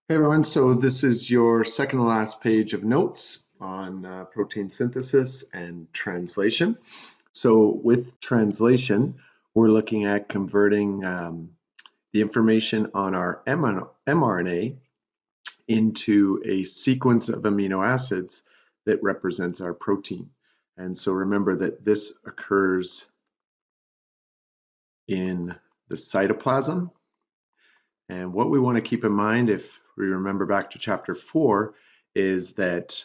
Hey everyone, so this is your second to last page of notes on protein synthesis and translation. So with translation, we're looking at converting the information on our mRNA into a sequence of amino acids that represents our protein. And so remember that this occurs in the cytoplasm. And what we want to keep in mind, if we remember back to chapter 4, is that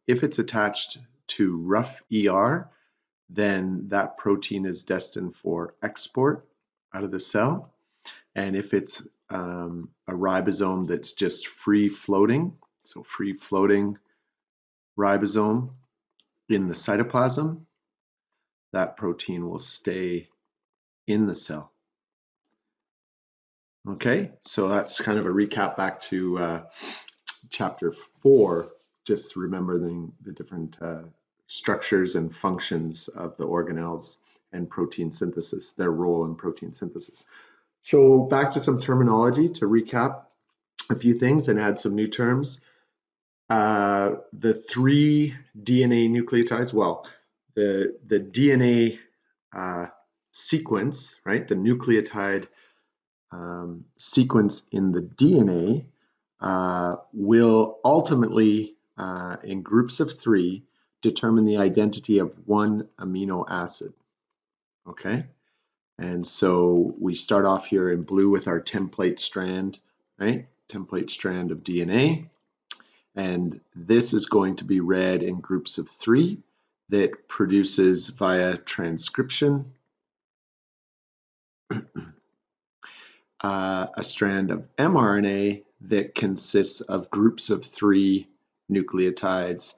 if it's attached to rough ER, then that protein is destined for export out of the cell. And if it's a ribosome that's just free floating, so free floating ribosome in the cytoplasm, that protein will stay in the cell. Okay, so that's kind of a recap back to chapter 4, just remembering the different structures and functions of the organelles and protein synthesis, their role in protein synthesis. So back to some terminology to recap a few things and add some new terms. The 3 DNA nucleotides, well, the DNA sequence, right, the nucleotide sequence in the DNA will ultimately, in groups of 3, determine the identity of one amino acid. Okay, and so we start off here in blue with our template strand, right? Template strand of DNA. And this is going to be read in groups of 3 that produces via transcription a strand of mRNA that consists of groups of 3 nucleotides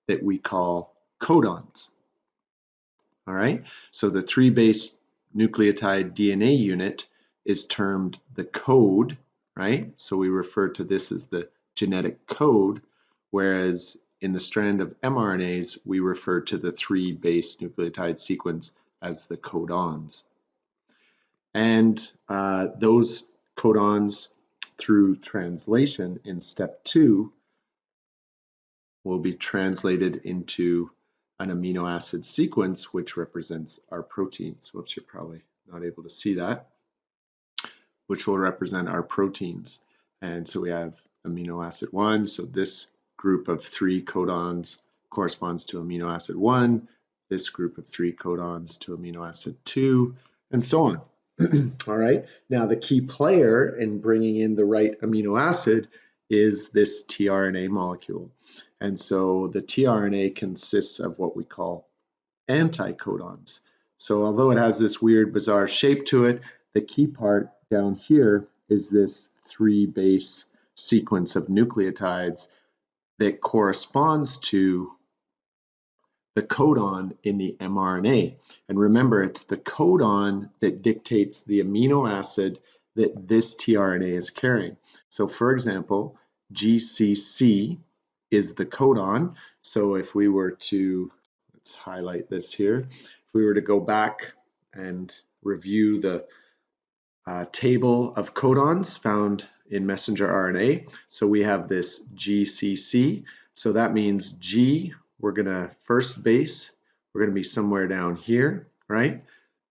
that we call codons. All right, so the 3-base nucleotide DNA unit is termed the code, right? So we refer to this as the genetic code, whereas in the strand of mRNAs, we refer to the 3-base nucleotide sequence as the codons. And those codons, through translation in step 2, will be translated into an amino acid sequence, which represents our proteins, which you're probably not able to see that, which will represent our proteins. And so we have amino acid 1. So this group of 3 codons corresponds to amino acid 1, this group of 3 codons to amino acid 2, and so on. All right, now the key player in bringing in the right amino acid is this tRNA molecule. And so the tRNA consists of what we call anticodons. So although it has this weird, bizarre shape to it, the key part down here is this 3-base sequence of nucleotides that corresponds to the codon in the mRNA. And remember, it's the codon that dictates the amino acid that this tRNA is carrying. So for example, GCC is the codon. So if we were to, let's highlight this here, if we were to go back and review the table of codons found in messenger RNA, so we have this GCC. So that means G, we're going to first base, we're going to be somewhere down here, right?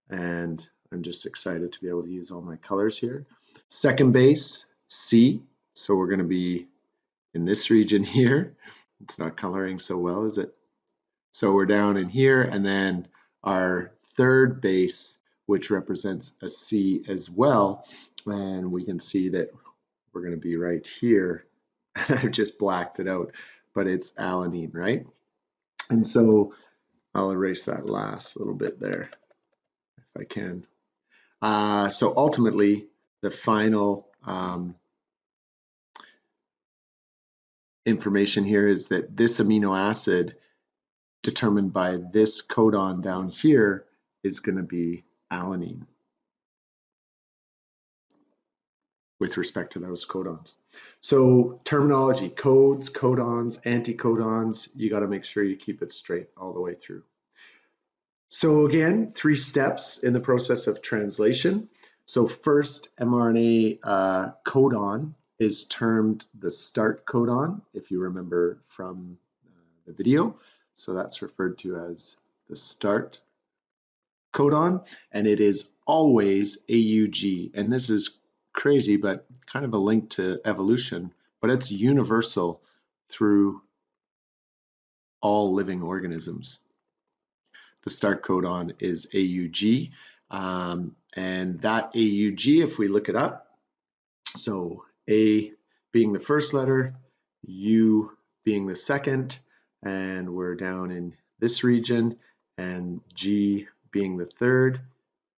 And I'm just excited to be able to use all my colors here. Second base, C, so we're going to be in this region here. It's not coloring so well, is it? So we're down in here, and then our third base, which represents a C as well, and we can see that we're going to be right here. I've just blacked it out, but it's alanine, right? And so I'll erase that last little bit there if I can. So ultimately, the final information here is that this amino acid determined by this codon down here is going to be alanine with respect to those codons. So terminology, codes, codons, anticodons, you got to make sure you keep it straight all the way through. So again, 3 steps in the process of translation. So first, mRNA codon is termed the start codon, if you remember from the video. So that's referred to as the start codon, and it is always AUG. And this is crazy, but kind of a link to evolution, but it's universal through all living organisms. The start codon is AUG, and that AUG, if we look it up, so A being the first letter, U being the second, and we're down in this region, and G being the third,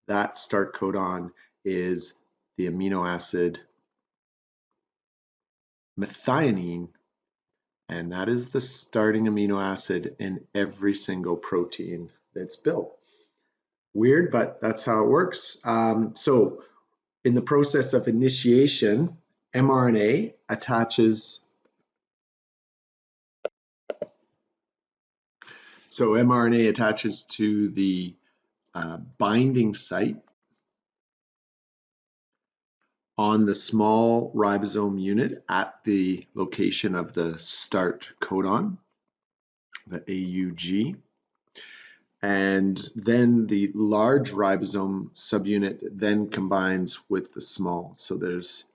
that start codon is the amino acid methionine, and that is the starting amino acid in every single protein that's built. Weird, but that's how it works. So in the process of initiation, mRNA attaches. So mRNA attaches to the binding site on the small ribosome unit at the location of the start codon, the AUG. And then the large ribosome subunit then combines with the small. So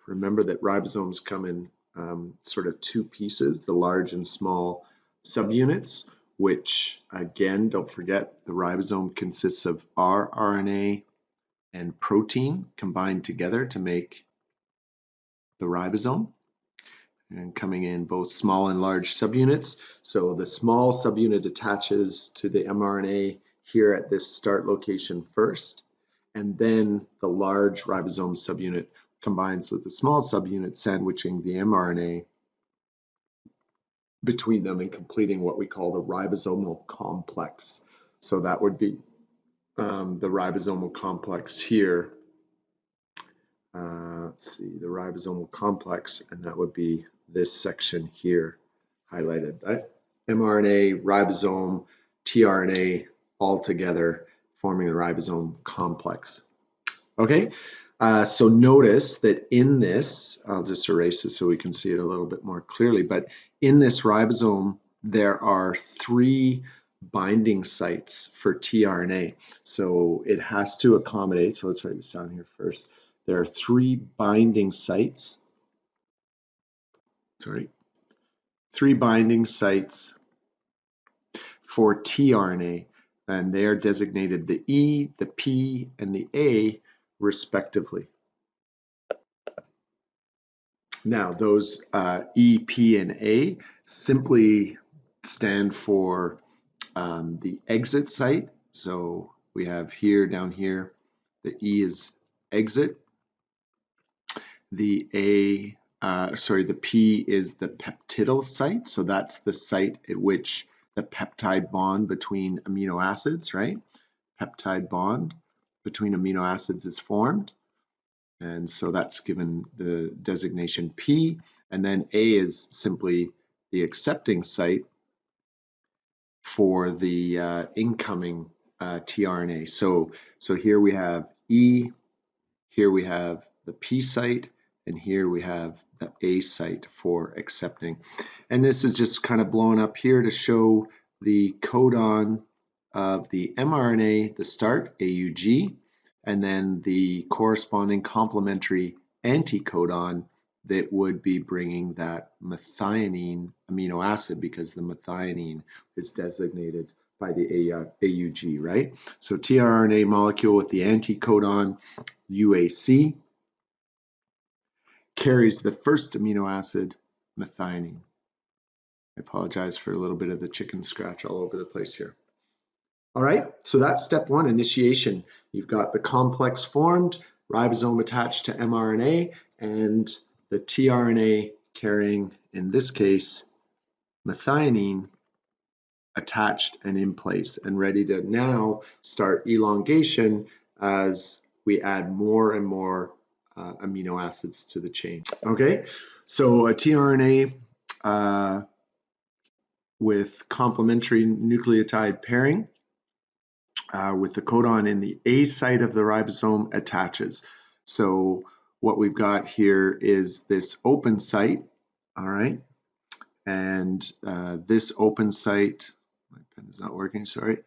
remember that ribosomes come in sort of two pieces, the large and small subunits, which again, don't forget, the ribosome consists of rRNA and protein combined together to make the ribosome, and coming in both small and large subunits. So the small subunit attaches to the mRNA here at this start location first, and then the large ribosome subunit combines with the small subunit, sandwiching the mRNA between them and completing what we call the ribosomal complex. So that would be the ribosomal complex here. Let's see, the ribosomal complex, and that would be this section here highlighted. mRNA, ribosome, tRNA all together forming the ribosome complex. Okay, so notice that in this, I'll just erase this so we can see it a little bit more clearly, but in this ribosome, there are 3 binding sites for tRNA. So it has to accommodate, so let's write this down here first. There are 3 binding sites, 3 binding sites for tRNA, and they are designated the E, the P, and the A, respectively. Now, those E, P, and A simply stand for the exit site. So we have here, down here, the E is exit. The the P is the peptidyl site. So that's the site at which the peptide bond between amino acids, right? Peptide bond between amino acids is formed. And so that's given the designation P. And then A is simply the accepting site for the incoming tRNA. So here we have E, here we have the P site, and here we have the A site for accepting. And this is just kind of blown up here to show the codon of the mRNA, the start, AUG, and then the corresponding complementary anticodon that would be bringing that methionine amino acid, because the methionine is designated by the AUG, right? So tRNA molecule with the anticodon UAC carries the first amino acid, methionine. I apologize for a little bit of the chicken scratch all over the place here. All right, so that's step 1, initiation. You've got the complex formed, ribosome attached to mRNA, and the tRNA carrying, in this case, methionine attached and in place and ready to now start elongation as we add more and more amino acids to the chain. Okay, so a tRNA with complementary nucleotide pairing with the codon in the A site of the ribosome attaches. So what we've got here is this open site, all right? And this open site, my pen is not working, sorry.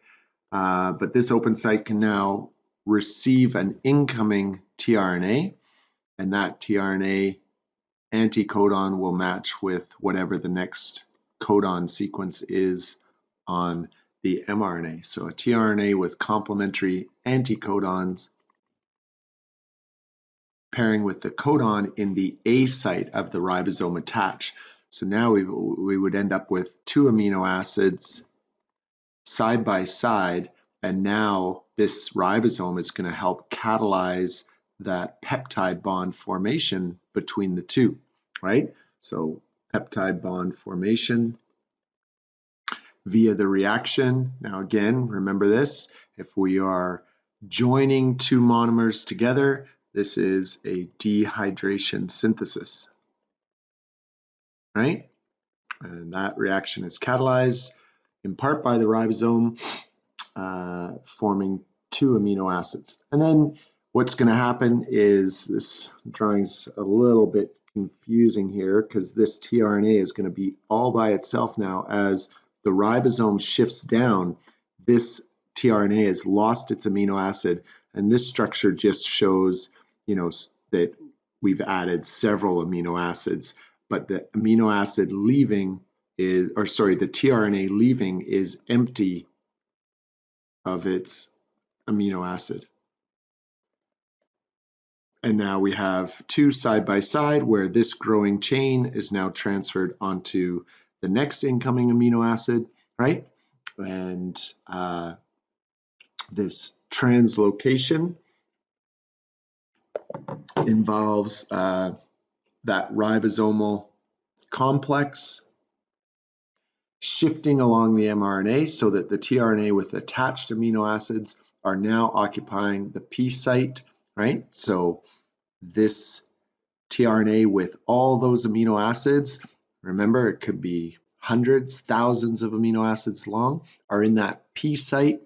But this open site can now receive an incoming tRNA, and that tRNA anticodon will match with whatever the next codon sequence is on the mRNA. So a tRNA with complementary anticodons pairing with the codon in the A site of the ribosome attached. So now we would end up with 2 amino acids side by side, and now this ribosome is going to help catalyze that peptide bond formation between the two, right? So peptide bond formation via the reaction. Now again, remember this, if we are joining 2 monomers together, this is a dehydration synthesis, right? And that reaction is catalyzed in part by the ribosome forming 2 amino acids. And then what's going to happen is, this drawing's a little bit confusing here because this tRNA is going to be all by itself now. As the ribosome shifts down, this tRNA has lost its amino acid, and this structure just shows, that we've added several amino acids, but the amino acid leaving is, or sorry, the tRNA leaving is empty of its amino acid. And now we have 2 side by side where this growing chain is now transferred onto the next incoming amino acid, right? And this translocation involves that ribosomal complex shifting along the mRNA so that the tRNA with attached amino acids are now occupying the P site, right? So this tRNA with all those amino acids, remember it could be hundreds, thousands of amino acids long, are in that P site.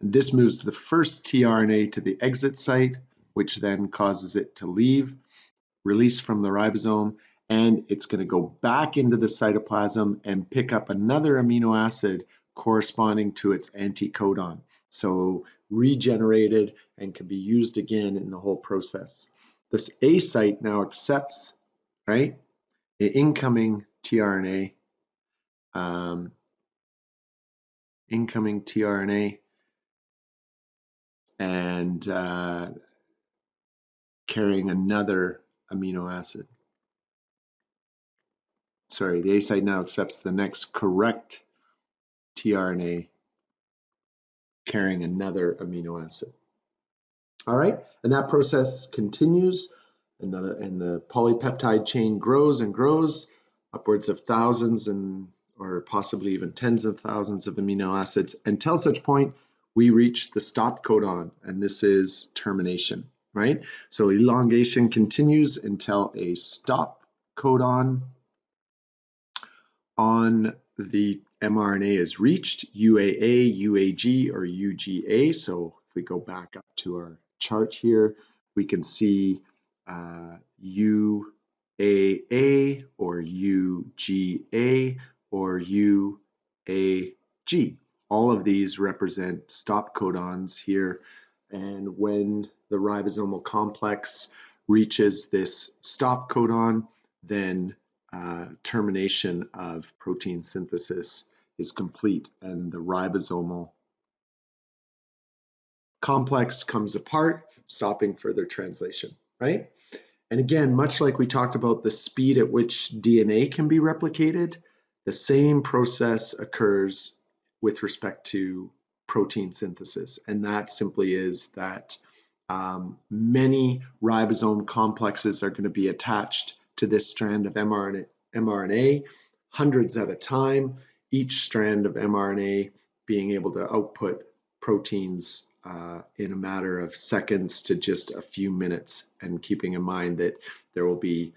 This moves the first tRNA to the exit site, which then causes it to leave, release from the ribosome, and it's going to go back into the cytoplasm and pick up another amino acid corresponding to its anticodon. So regenerated and can be used again in the whole process. This A site now accepts, right, the incoming tRNA, and carrying another amino acid. Sorry, the A site now accepts the next correct tRNA carrying another amino acid. All right, and that process continues, and the polypeptide chain grows and grows, upwards of thousands or possibly even tens of thousands of amino acids, until such point we reach the stop codon, and this is termination, right? So elongation continues until a stop codon on the mRNA is reached, UAA, UAG, or UGA. So if we go back up to our chart here, we can see UAA or UGA or UAG. All of these represent stop codons here. And when the ribosomal complex reaches this stop codon, then termination of protein synthesis is complete, and the ribosomal complex comes apart, stopping further translation, right? And again, much like we talked about the speed at which DNA can be replicated, the same process occurs with respect to protein synthesis, and that simply is that many ribosome complexes are going to be attached to this strand of mRNA, hundreds at a time, each strand of mRNA being able to output proteins in a matter of seconds to just a few minutes, and keeping in mind that there will be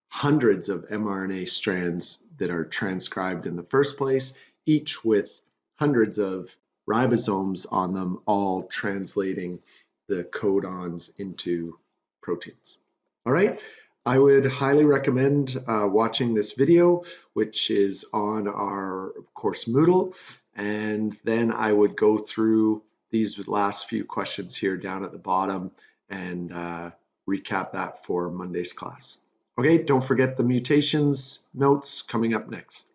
hundreds of mRNA strands that are transcribed in the first place, each with hundreds of ribosomes on them, all translating the codons into proteins. All right, I would highly recommend watching this video, which is on our course Moodle, and then I would go through these last few questions here down at the bottom and recap that for Monday's class. Okay, don't forget the mutations notes coming up next.